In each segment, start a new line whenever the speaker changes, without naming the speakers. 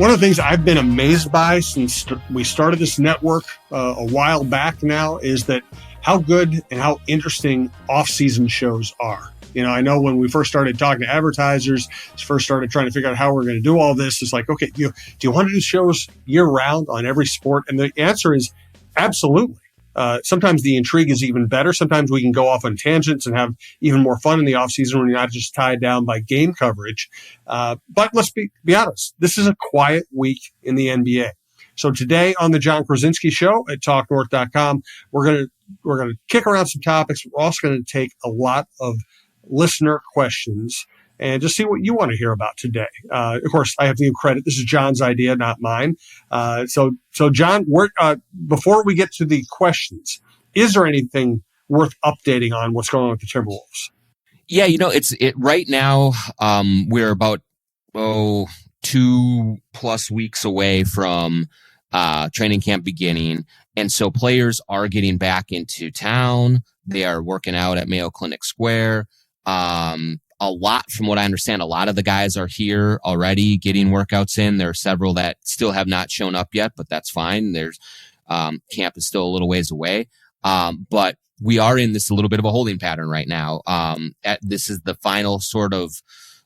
One of the things I've been amazed by since we started this network a while back now is that how good and how interesting off-season shows are. You know, I know when we first started talking to advertisers, first started trying to figure out how we're going to do all this, it's like, okay, do you want to do shows year-round on every sport? And the answer is absolutely. Sometimes the intrigue is even better. Sometimes we can go off on tangents and have even more fun in the offseason when you're not just tied down by game coverage. But let's be honest. This is a quiet week in the NBA. So today on the Jon Krawczynski Show at TalkNorth.com, we're going to kick around some topics. We're also going to take a lot of listener questions and just see what you want to hear about today. Of course, I have to give credit. This is John's idea, not mine. So John, before we get to the questions, is there anything worth updating on what's going on with the Timberwolves?
Yeah, right now, we're about 2+ weeks away from training camp beginning. And so players are getting back into town. They are working out at Mayo Clinic Square. A lot, from what I understand, a lot of the guys are here already getting workouts in. There are several that still have not shown up yet, but that's fine. There's camp is still a little ways away. But we are in this a little bit of a holding pattern right now. This is the final sort of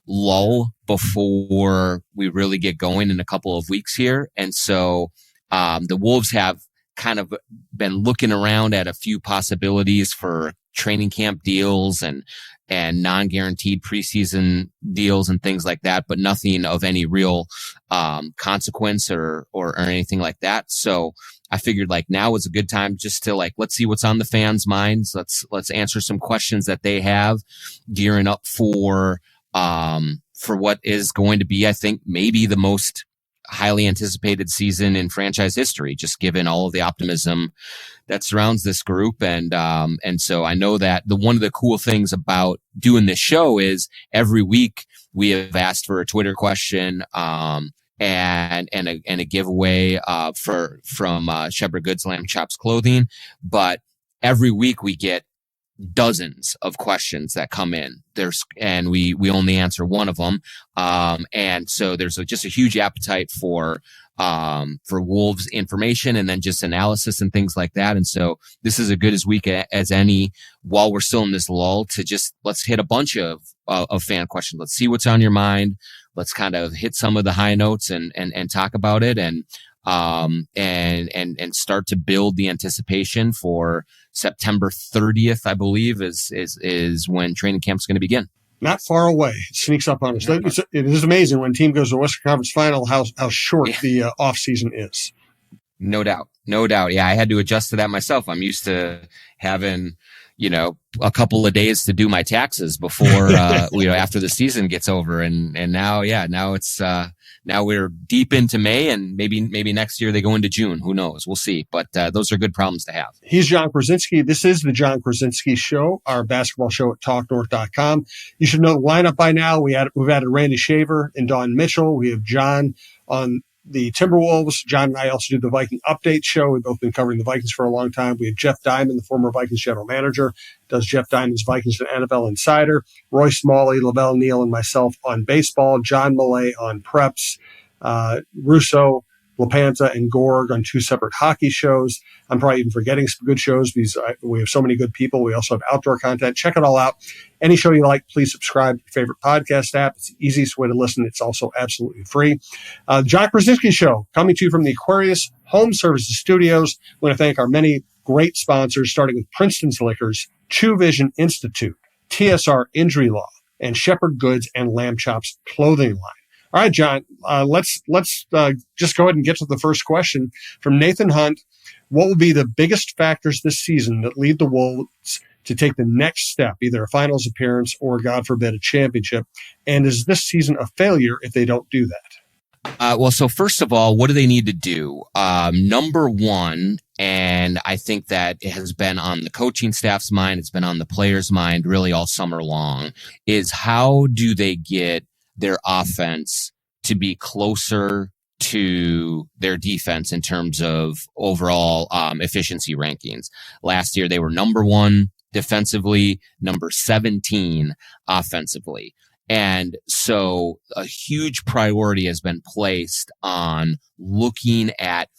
lull before we really get going in a couple of weeks here. And so the Wolves have kind of been looking around at a few possibilities for training camp deals and non-guaranteed preseason deals and things like that, but nothing of any real consequence or anything like that. So I figured now is a good time just to let's see what's on the fans' minds. Let's answer some questions that they have, gearing up for what is going to be, I think, maybe the most highly anticipated season in franchise history, just given all of the optimism that surrounds this group. And so I know that one of the cool things about doing this show is every week we have asked for a Twitter question, and a giveaway, from Shepherd Goods Lamb Chops Clothing. But every week we get dozens of questions that come in. And we only answer one of them. And so there's just a huge appetite for Wolves information and then just analysis and things like that. And so this is as good as week as any while we're still in this lull to let's hit a bunch of fan questions. Let's see what's on your mind. Let's kind of hit some of the high notes and talk about it and start to build the anticipation for September 30th, I believe, is when training camp is going to begin.
Not far away. It sneaks up on us. It is amazing when a team goes to a Western Conference Final how short the off season is.
No doubt. Yeah, I had to adjust to that myself. I'm used to having a couple of days to do my taxes before after the season gets over, and now it's now we're deep into May, and maybe next year they go into June. Who knows? We'll see. But those are good problems to have.
He's Jon Krawczynski. This is the Jon Krawczynski Show, our basketball show at TalkNorth.com. You should know the lineup by now. We've added Randy Shaver and Don Mitchell. We have John on the Timberwolves. John and I also do the Viking Update Show. We've both been covering the Vikings for a long time. We have Jeff Diamond, the former Vikings general manager, does Jeff Diamond's Vikings and NFL Insider. Roy Smalley, Lavelle Neal, and myself on baseball. John Millay on preps. Russo, LaPanta, and Gorg on 2 separate hockey shows. I'm probably even forgetting some good shows because we have so many good people. We also have outdoor content. Check it all out. Any show you like, please subscribe to your favorite podcast app. It's the easiest way to listen. It's also absolutely free. Jon Krawczynski Show, coming to you from the Aquarius Home Services Studios. I want to thank our many great sponsors, starting with Princeton's Liquors, True Vision Institute, TSR Injury Law, and Shepherd Goods and Lamb Chops Clothing Line. All right, John, let's just go ahead and get to the first question from Nathan Hunt. What will be the biggest factors this season that lead the Wolves to take the next step, either a finals appearance or, God forbid, a championship? And is this season a failure if they don't do that?
So first of all, what do they need to do? Number one, and I think that it has been on the coaching staff's mind, it's been on the players' mind really all summer long, is how do they get their offense to be closer to their defense in terms of overall efficiency rankings. Last year, they were number 1 defensively, number 17 offensively. And so a huge priority has been placed on looking at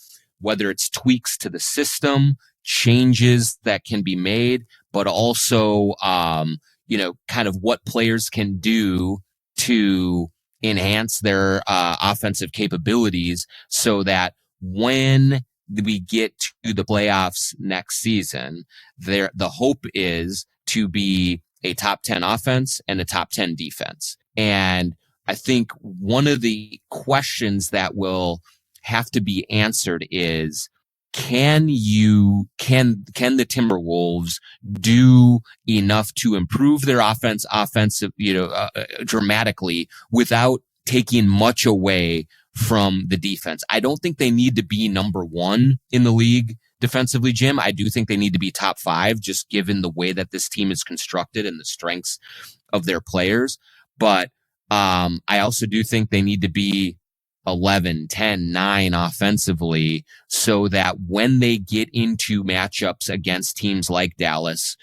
whether it's tweaks to the system, changes that can be made, but also, kind of what players can do to enhance their offensive capabilities so that when we get to the playoffs next season, the hope is to be a top 10 offense and a top 10 defense. And I think one of the questions that will have to be answered is, can the Timberwolves do enough to improve their offensive, dramatically without taking much away from the defense? I don't think they need to be number one in the league defensively, Jim. I do think they need to be top 5, just given the way that this team is constructed and the strengths of their players. But I also do think they need to be 11, 10, 9 offensively, so that when they get into matchups against teams like Dallas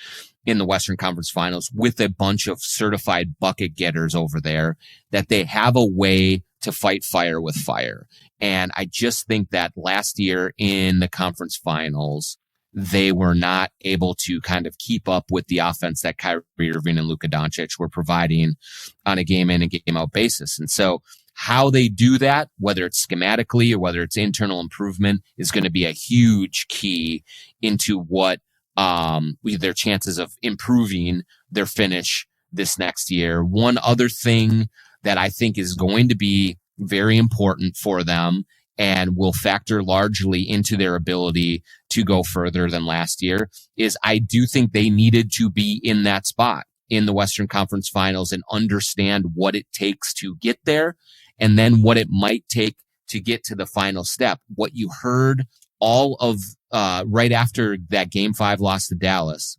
in the Western Conference Finals with a bunch of certified bucket getters over there, that they have a way to fight fire with fire. And I just think that last year in the conference finals, they were not able to kind of keep up with the offense that Kyrie Irving and Luka Doncic were providing on a game in and game out basis. And so how they do that, whether it's schematically or whether it's internal improvement, is going to be a huge key into what their chances of improving their finish this next year. One other thing that I think is going to be very important for them and will factor largely into their ability to go further than last year is I do think they needed to be in that spot in the Western Conference Finals and understand what it takes to get there, and then what it might take to get to the final step. What you heard all of right after that Game 5 loss to Dallas,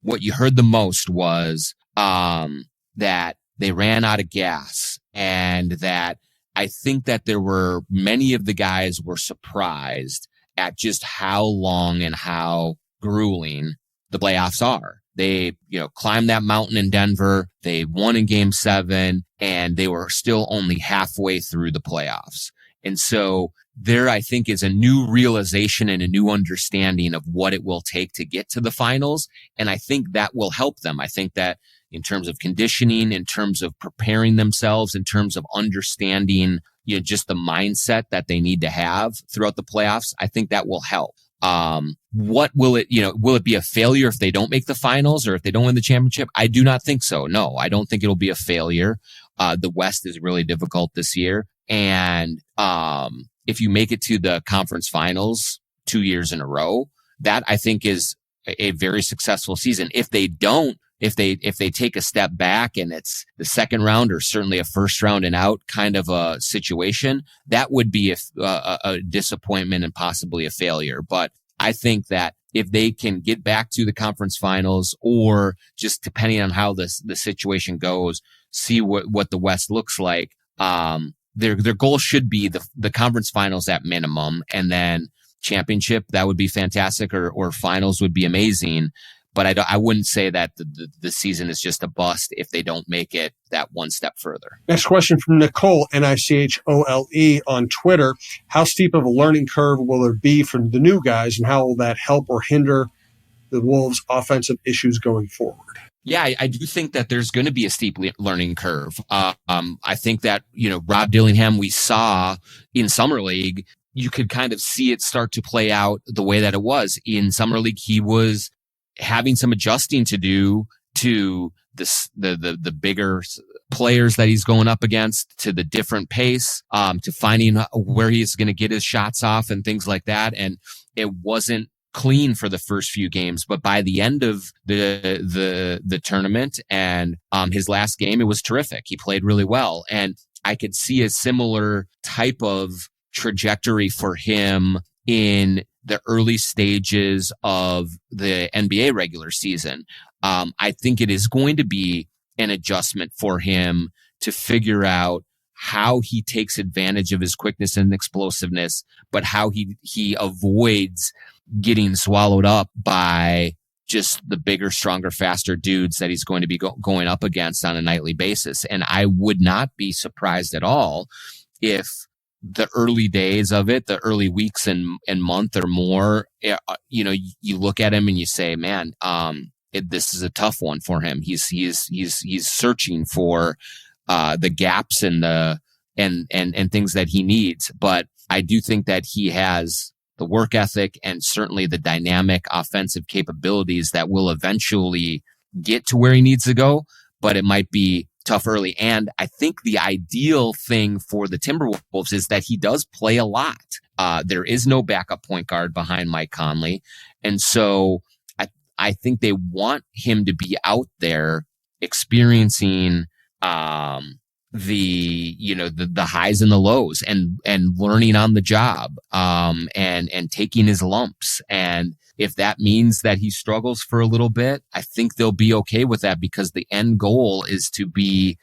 what you heard the most was that they ran out of gas, and that I think that there were many of the guys were surprised at just how long and how grueling the playoffs are. They, climbed that mountain in Denver. They won in Game 7, and they were still only halfway through the playoffs. And so there, I think, is a new realization and a new understanding of what it will take to get to the finals. And I think that will help them. I think that in terms of conditioning, in terms of preparing themselves, in terms of understanding, just the mindset that they need to have throughout the playoffs, I think that will help. What will it be a failure if they don't make the finals or if they don't win the championship? I do not think so. No, I don't think it'll be a failure. The West is really difficult this year. And, if you make it to the conference finals 2 years in a row, that I think is a very successful season. If they don't, if they take a step back and it's the second round or certainly a first round and out kind of a situation, that would be a disappointment and possibly a failure. But I think that if they can get back to the conference finals, or just depending on how the situation goes, see what the West looks like, their goal should be the conference finals at minimum, and then championship. That would be fantastic, or finals would be amazing. But I wouldn't say that the season is just a bust if they don't make it that one step further.
Next question from Nicole, Nichole, on Twitter. How steep of a learning curve will there be for the new guys, and how will that help or hinder the Wolves' offensive issues going forward?
Yeah, I do think that there's going to be a steep learning curve. I think that, Rob Dillingham, we saw in Summer League, you could kind of see it start to play out the way that it was. In Summer League, he was having some adjusting to do to the bigger players that he's going up against, to the different pace, to finding where he's going to get his shots off and things like that. And it wasn't clean for the first few games, but by the end of the tournament and his last game, it was terrific. He played really well, and I could see a similar type of trajectory for him in the early stages of the NBA regular season. I think it is going to be an adjustment for him to figure out how he takes advantage of his quickness and explosiveness, but how he avoids getting swallowed up by just the bigger, stronger, faster dudes that he's going to be going up against on a nightly basis. And I would not be surprised at all if the early days of it, the early weeks and month or more, you look at him and you say, man, this is a tough one for him. He's searching for the gaps and and things that he needs. But I do think that he has the work ethic and certainly the dynamic offensive capabilities that will eventually get to where he needs to go, but it might be tough early. And I think the ideal thing for the Timberwolves is that he does play a lot. There is no backup point guard behind Mike Conley. And so I think they want him to be out there experiencing the highs and the lows and learning on the job, and taking his lumps. And if that means that he struggles for a little bit, I think they'll be okay with that, because the end goal is to be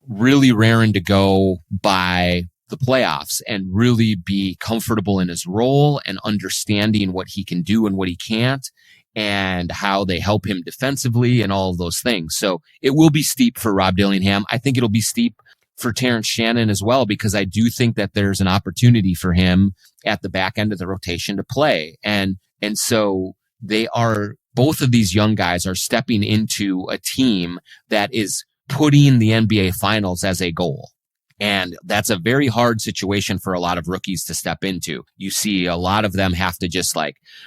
really raring to go by the playoffs and really be comfortable in his role and understanding what he can do and what he can't, and how they help him defensively and all of those things. So it will be steep for Rob Dillingham. I think it'll be steep for Terrence Shannon as well, because I do think that there's an opportunity for him at the back end of the rotation to play. And so both of these young guys are stepping into a team that is putting the NBA finals as a goal. And that's a very hard situation for a lot of rookies to step into. You see a lot of them have to just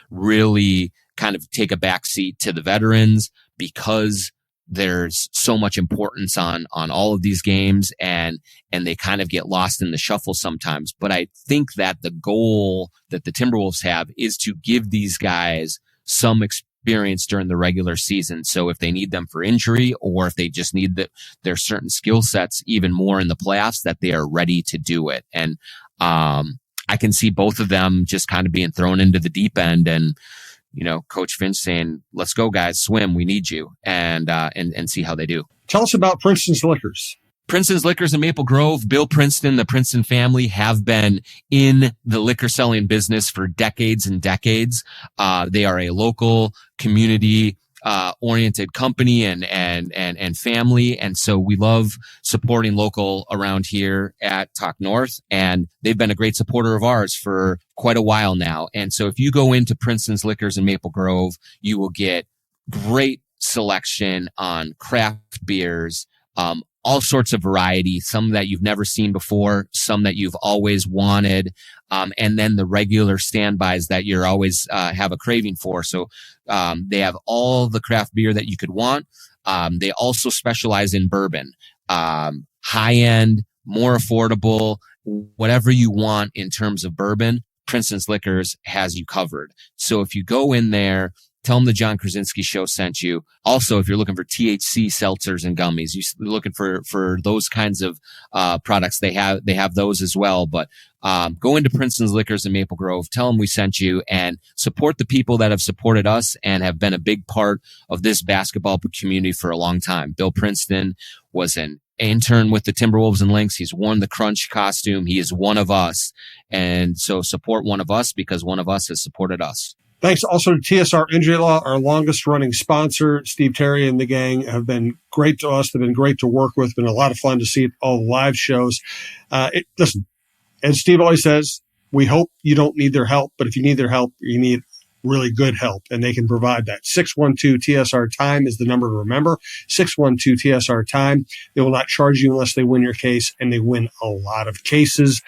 really kind of take a back seat to the veterans, because there's so much importance on all of these games, and they kind of get lost in the shuffle sometimes. But I think that the goal that the Timberwolves have is to give these guys some experience during the regular season. So if they need them for injury, or if they just need their certain skill sets even more in the playoffs, that they are ready to do it. And I can see both of them just kind of being thrown into the deep end, and Coach Finch saying, let's go guys, swim, we need you, and see how they do.
Tell us about Princeton's Liquors.
Princeton's Liquors in Maple Grove. Bill Princeton, the Princeton family have been in the liquor selling business for decades and decades. They are a local community oriented company and family. And so we love supporting local around here at Talk North. And they've been a great supporter of ours for quite a while now. And so if you go into Princeton's Liquors in Maple Grove, you will get great selection on craft beers, all sorts of variety, some that you've never seen before, some that you've always wanted, and then the regular standbys that you're always have a craving for. So they have all the craft beer that you could want. They also specialize in bourbon, high end, more affordable, whatever you want in terms of bourbon. Princeton's Liquors has you covered. So if you go in there, tell them the Jon Krawczynski show sent you. Also, if you're looking for THC seltzers and gummies, you're looking for those kinds of products, they have those as well. But go into Princeton's Liquors in Maple Grove, tell them we sent you, and support the people that have supported us and have been a big part of this basketball community for a long time. Bill Princeton was an intern with the Timberwolves and Lynx. He's worn the Crunch costume. He is one of us. And so support one of us, because one of us has supported us.
Thanks also to TSR Injury Law, our longest running sponsor. Steve Terry and the gang have been great to us. They've been great to work with. Been a lot of fun to see all the live shows. Listen, as Steve always says, we hope you don't need their help, but if you need their help, you need really good help, and they can provide that. 612-TSR-TIME is the number to remember. 612-TSR-TIME. They will not charge you unless they win your case, and they win a lot of cases.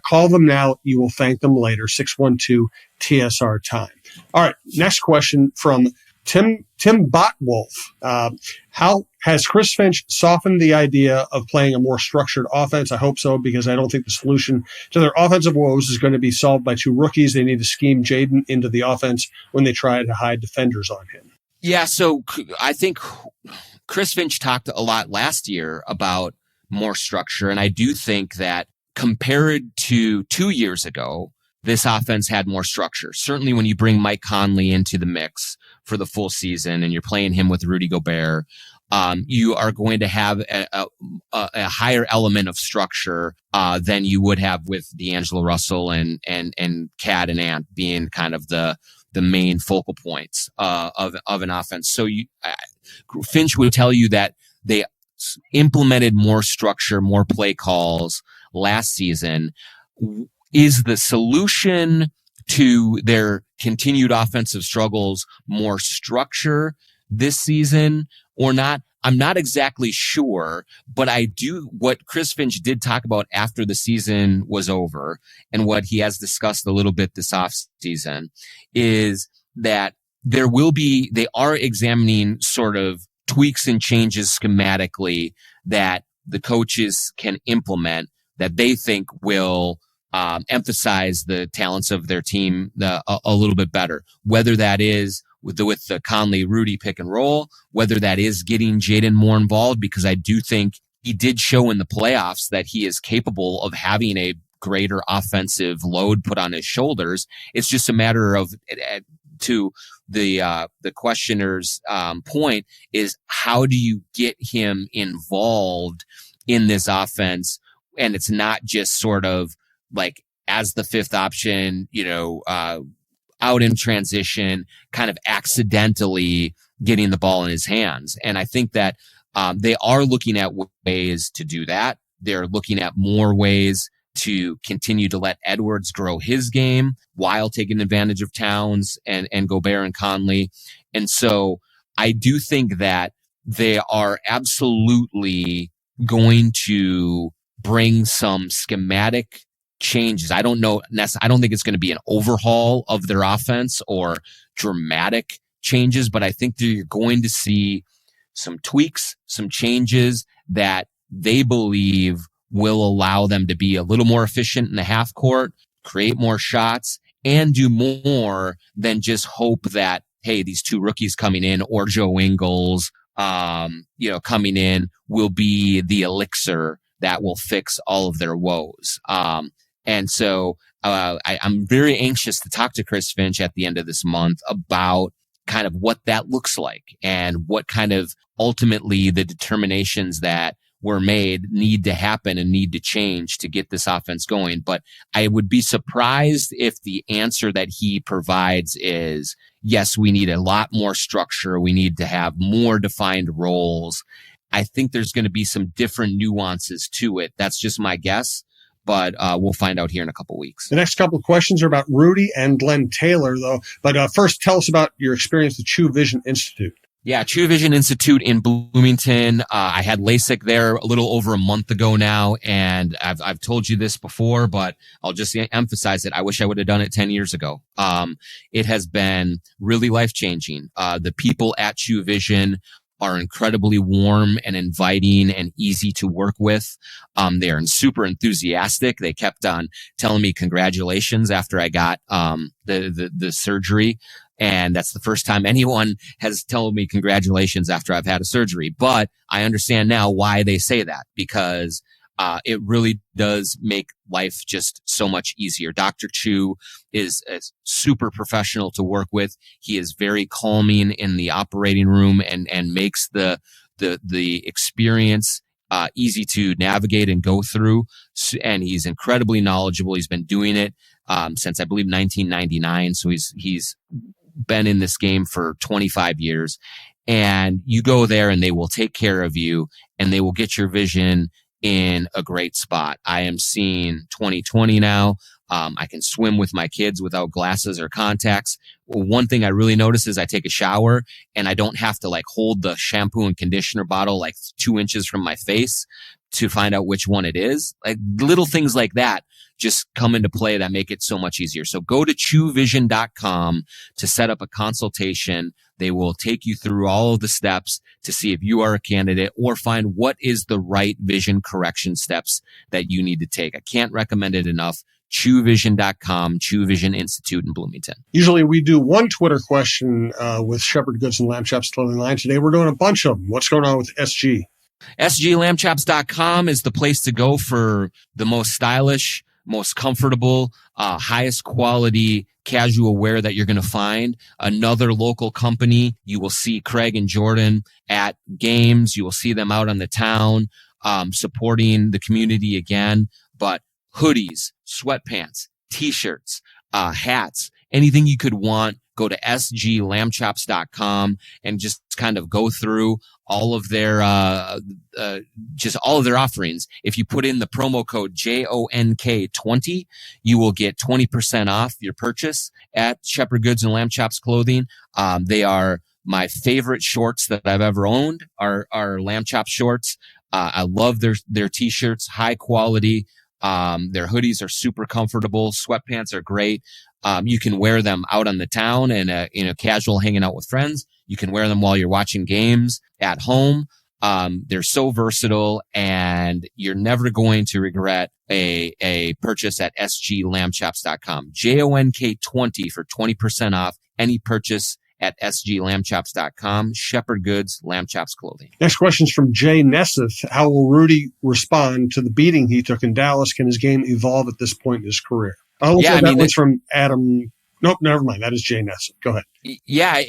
Call them now. You will thank them later. 612-TSR-TIME. All right, next question from Tim Botwolf. How has Chris Finch softened the idea of playing a more structured offense? I hope so, because I don't think the solution to their offensive woes is going to be solved by two rookies. They need to scheme Jaden into the offense when they try to hide defenders on him.
Yeah, so I think Chris Finch talked a lot last year about more structure, and I do think that compared to 2 years ago, this offense had more structure. Certainly when you bring Mike Conley into the mix for the full season and you're playing him with Rudy Gobert, you are going to have a higher element of structure than you would have with D'Angelo Russell and Cat and Ant being kind of the the main focal points of an offense. So Finch would tell you that they implemented more structure, more play calls last season. Is the solution to their continued offensive struggles more structure this season or not? I'm not exactly sure, but what Chris Finch did talk about after the season was over and what he has discussed a little bit this offseason is that they are examining sort of tweaks and changes schematically that the coaches can implement that they think will emphasize the talents of their team a little bit better, whether that is with the Conley Rudy pick and roll, whether that is getting Jaden more involved, because I do think he did show in the playoffs that he is capable of having a greater offensive load put on his shoulders. It's just a matter of, to the questioner's point, is how do you get him involved in this offense? And it's not just sort of like as the fifth option, out in transition, kind of accidentally getting the ball in his hands. And I think that they are looking at ways to do that. They're looking at more ways to continue to let Edwards grow his game while taking advantage of Towns and Gobert and Conley. And so I do think that they are absolutely going to bring some schematic changes. I don't think it's going to be an overhaul of their offense or dramatic changes, but I think that you're going to see some tweaks, some changes that they believe will allow them to be a little more efficient in the half court, create more shots, and do more than just hope that, hey, these two rookies coming in or Joe Ingles, coming in will be the elixir that will fix all of their woes. And so I'm very anxious to talk to Chris Finch at the end of this month about kind of what that looks like and what kind of ultimately the determinations that were made need to happen and need to change to get this offense going. But I would be surprised if the answer that he provides is, yes, we need a lot more structure. We need to have more defined roles. I think there's going to be some different nuances to it. That's just my guess. But we'll find out here in a couple weeks.
The next couple of questions are about Rudy and Glen Taylor, though. But first, tell us about your experience at True Vision Institute.
Yeah, True Vision Institute in Bloomington. I had LASIK there a little over a month ago now, and I've told you this before, but I'll just emphasize it. I wish I would have done it 10 years ago. It has been really life-changing. The people at True Vision are incredibly warm and inviting and easy to work with. They are super enthusiastic. They kept on telling me congratulations after I got the surgery. And that's the first time anyone has told me congratulations after I've had a surgery. But I understand now why they say that, because it really does make life just so much easier. Dr. Chu is super professional to work with. He is very calming in the operating room and makes the experience easy to navigate and go through. And he's incredibly knowledgeable. He's been doing it since I believe 1999. So he's been in this game for 25 years. And you go there and they will take care of you and they will get your vision in a great spot. I am seeing 20/20 now. I can swim with my kids without glasses or contacts. One thing I really notice is I take a shower and I don't have to like hold the shampoo and conditioner bottle like 2 inches from my face to find out which one it is. Like little things like that just come into play that make it so much easier. So go to truevision.com to set up a consultation. They will take you through all of the steps to see if you are a candidate or find what is the right vision correction steps that you need to take. I can't recommend it enough. TrueVision.com, True Vision Institute in Bloomington.
Usually we do one Twitter question with Shepherd Goods and Lamb Chops Clothing Line. Today we're doing a bunch of them. What's going on with SG?
SGLambchops.com is the place to go for the most stylish, most comfortable, highest quality casual wear that you're going to find. Another local company. You will see Craig and Jordan at games. You will see them out on the town, supporting the community again. But hoodies, sweatpants, t-shirts, hats, anything you could want go to sglambchops.com and just kind of go through all of their just all of their offerings. If you put in the promo code JONK20, you will get 20% off your purchase at Shepherd Goods and Lamb Chops Clothing. They are my favorite shorts that I've ever owned are Lamb Chop shorts. I love their t-shirts, high quality. Their hoodies are super comfortable. Sweatpants are great. You can wear them out on the town and casual hanging out with friends. You can wear them while you're watching games at home. They're so versatile, and you're never going to regret a purchase at sglambchops.com. JONK20 for 20% off any purchase at sglambchops.com. Shepherd Goods, Lamb Chops Clothing.
Next question is from Jay Nesseth. How will Rudy respond to the beating he took in Dallas? Can his game evolve at this point in his career? That one's from Adam. Nope, never mind. That is Jay Nesseth. Go ahead.
Yeah,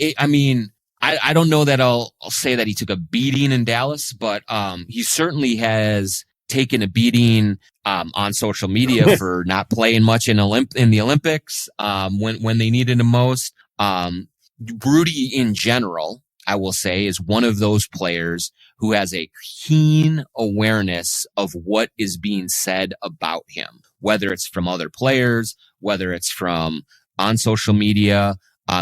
I don't know that I'll say that he took a beating in Dallas, but he certainly has taken a beating on social media for not playing much in the Olympics when they needed him most. Rudy in general, I will say, is one of those players who has a keen awareness of what is being said about him, whether it's from other players, whether it's from on social media.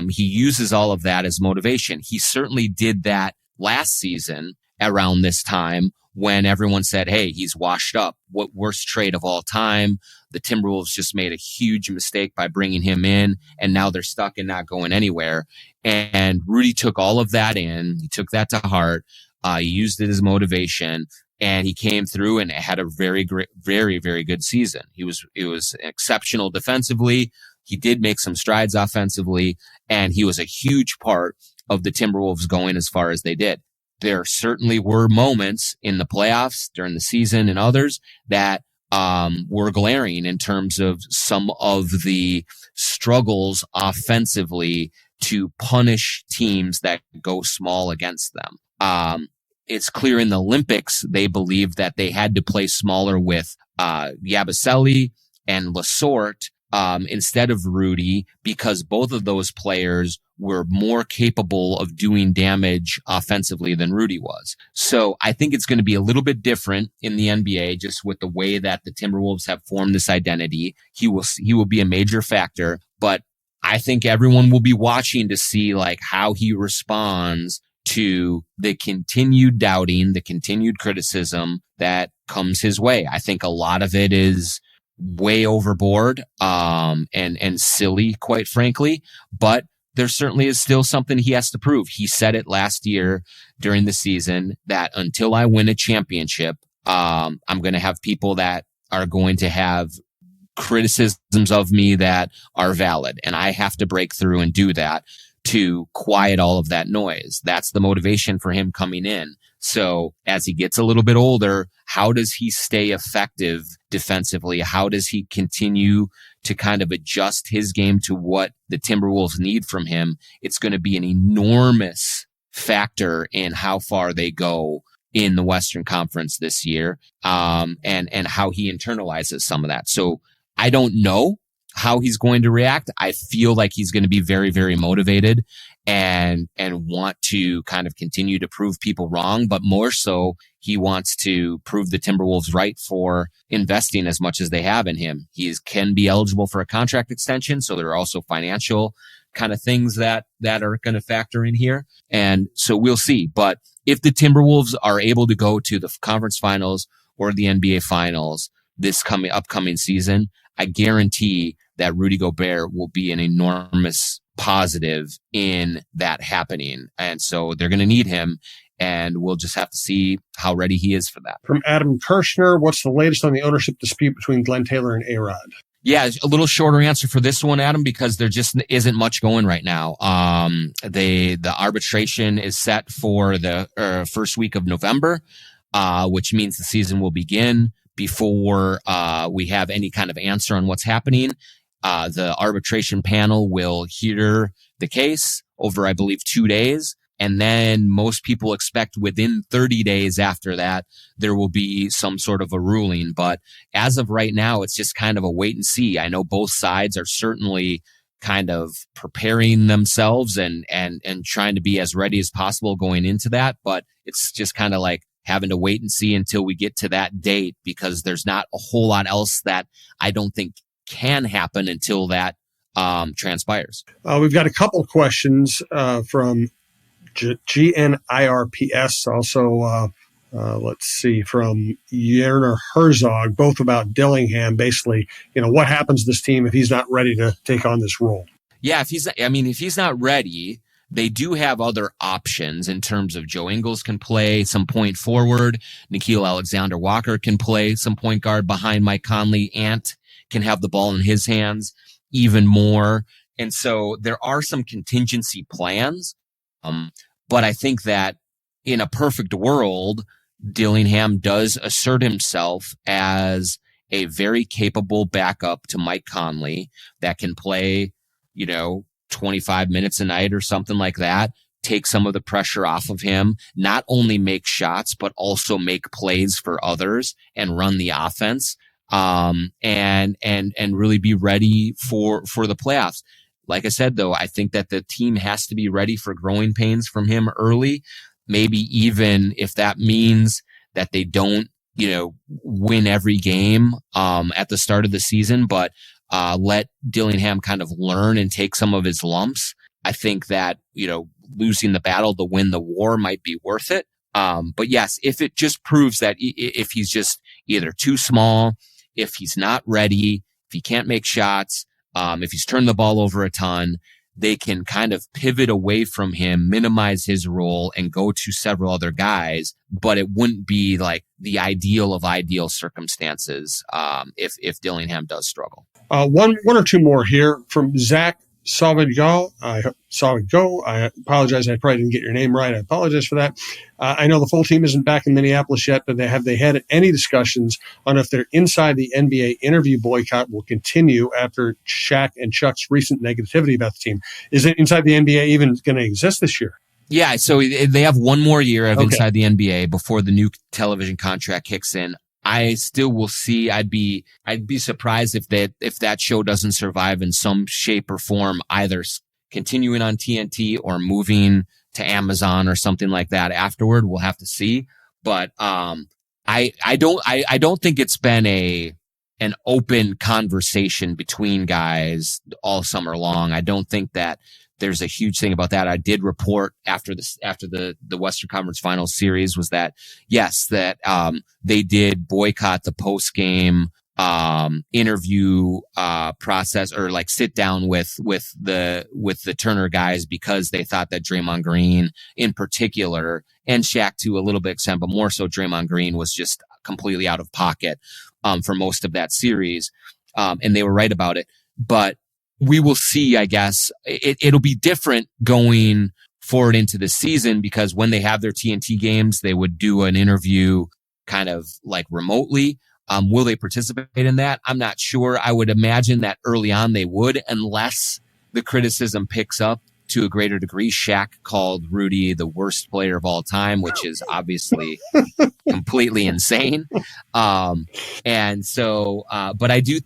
He uses all of that as motivation. He certainly did that last season around this time when everyone said, hey, he's washed up. What worst trade of all time? The Timberwolves just made a huge mistake by bringing him in, and now they're stuck and not going anywhere. And Rudy took all of that in. He took that to heart. He used it as motivation, and he came through and had a very great, very, very good season. It was exceptional defensively. He did make some strides offensively, and he was a huge part of the Timberwolves going as far as they did. There certainly were moments in the playoffs during the season and others that were glaring in terms of some of the struggles offensively to punish teams that go small against them. It's clear in the Olympics, they believed that they had to play smaller with Yabusele and Lasorte instead of Rudy, because both of those players were more capable of doing damage offensively than Rudy was. So I think it's going to be a little bit different in the NBA, just with the way that the Timberwolves have formed this identity. He will be a major factor, but I think everyone will be watching to see like how he responds to the continued doubting, the continued criticism that comes his way. I think a lot of it is way overboard, and silly, quite frankly, but there certainly is still something he has to prove. He said it last year during the season that until I win a championship, I'm going to have people that are going to have criticisms of me that are valid, and I have to break through and do that to quiet all of that noise. That's the motivation for him coming in. So as he gets a little bit older, how does he stay effective defensively? How does he continue to kind of adjust his game to what the Timberwolves need from him? It's going to be an enormous factor in how far they go in the Western Conference this year, and how he internalizes some of that. So I don't know how he's going to react. I feel like he's going to be very, very motivated and want to kind of continue to prove people wrong, but more so he wants to prove the Timberwolves right for investing as much as they have in him. He can be eligible for a contract extension, so there are also financial kind of things that are going to factor in here. And so we'll see. But if the Timberwolves are able to go to the conference finals or the NBA finals this upcoming season, I guarantee that Rudy Gobert will be an enormous positive in that happening. And so they're going to need him, and we'll just have to see how ready he is for that. From Adam Kirshner, what's the latest on the ownership dispute between Glen Taylor and ARod? Yeah, a little shorter answer for this one, Adam, because there just isn't much going right now. The arbitration is set for the first week of November, which means the season will begin before we have any kind of answer on what's happening. The arbitration panel will hear the case over, I believe, 2 days. And then most people expect within 30 days after that, there will be some sort of a ruling. But as of right now, it's just kind of a wait and see. I know both sides are certainly kind of preparing themselves and trying to be as ready as possible going into that. But it's just kind of like having to wait and see until we get to that date, because there's not a whole lot else that I don't think can happen until that transpires.
We've got a couple of questions from GNIRPS, also let's see, from Yerner Herzog, both about Dillingham. Basically, what happens to this team if he's not ready to take on this role?
Yeah, if he's not ready, they do have other options in terms of Joe Ingles can play some point forward. Nickeil Alexander-Walker can play some point guard behind Mike Conley. Ant can have the ball in his hands even more. And so there are some contingency plans. But I think that in a perfect world, Dillingham does assert himself as a very capable backup to Mike Conley that can play, 25 minutes a night or something like that, take some of the pressure off of him, not only make shots, but also make plays for others and run the offense, and really be ready for the playoffs. Like I said, though, I think that the team has to be ready for growing pains from him early, maybe even if that means that they don't, win every game at the start of the season, but let Dillingham kind of learn and take some of his lumps. I think that, losing the battle to win the war might be worth it. But yes, if it just proves that if he's just either too small, if he's not ready, if he can't make shots, if he's turned the ball over a ton, they can kind of pivot away from him, minimize his role, and go to several other guys. But it wouldn't be like the ideal of ideal circumstances if Dillingham does struggle.
One or two more here from Zach Salvigo. I apologize. I probably didn't get your name right. I apologize for that. I know the full team isn't back in Minneapolis yet, but have they had any discussions on if their inside the NBA interview boycott will continue after Shaq and Chuck's recent negativity about the team? Is it inside the NBA even going to exist this year?
Yeah, so they have one more year of inside the NBA before the new television contract kicks in. I still will see. I'd be surprised if that show doesn't survive in some shape or form, either continuing on TNT or moving to Amazon or something like that afterward. We'll have to see. But I don't think it's been an open conversation between guys all summer long. I don't think that there's a huge thing about that. I did report after the Western Conference Finals series was that yes, that they did boycott the post game interview process, or like sit down with the Turner guys, because they thought that Draymond Green in particular, and Shaq to a little bit extent, but more so Draymond Green, was just completely out of pocket for most of that series, and they were right about it. But we will see, I guess. It'll be different going forward into the season, because when they have their TNT games, they would do an interview kind of like remotely. Will they participate in that? I'm not sure. I would imagine that early on they would, unless the criticism picks up to a greater degree. Shaq called Rudy the worst player of all time, which is obviously completely insane. And so, but I do,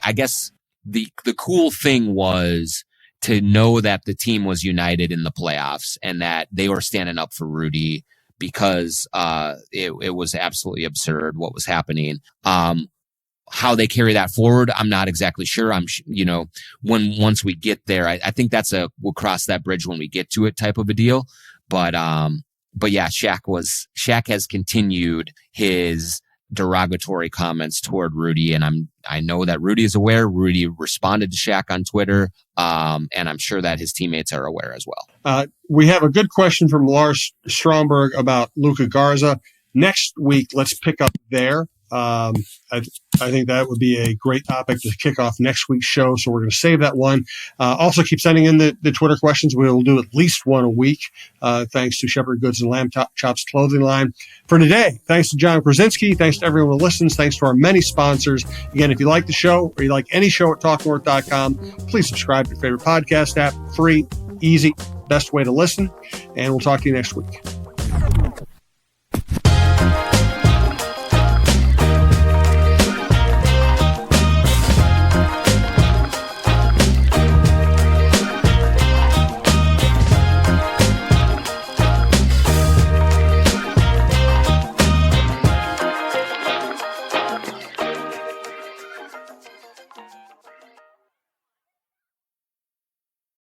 I guess, the cool thing was to know that the team was united in the playoffs and that they were standing up for Rudy, because it was absolutely absurd what was happening. How they carry that forward, I'm not exactly sure. Once we get there, I think we'll cross that bridge when we get to it type of a deal. But yeah, Shaq has continued his derogatory comments toward Rudy, and I know that Rudy is aware. Rudy responded to Shaq on Twitter, and I'm sure that his teammates are aware as well.
We have a good question from Lars Stromberg about Luka Garza. Next week, let's pick up there. I think that would be a great topic to kick off next week's show, so we're going to save that one. Also, keep sending in the Twitter questions. We will do at least one a week, thanks to Shepherd Goods and Lamb Chops clothing line. For today, thanks to Jon Krawczynski. Thanks to everyone who listens. Thanks to our many sponsors. Again, if you like the show or you like any show at TalkNorth.com, please subscribe to your favorite podcast app. Free, easy, best way to listen. And we'll talk to you next week.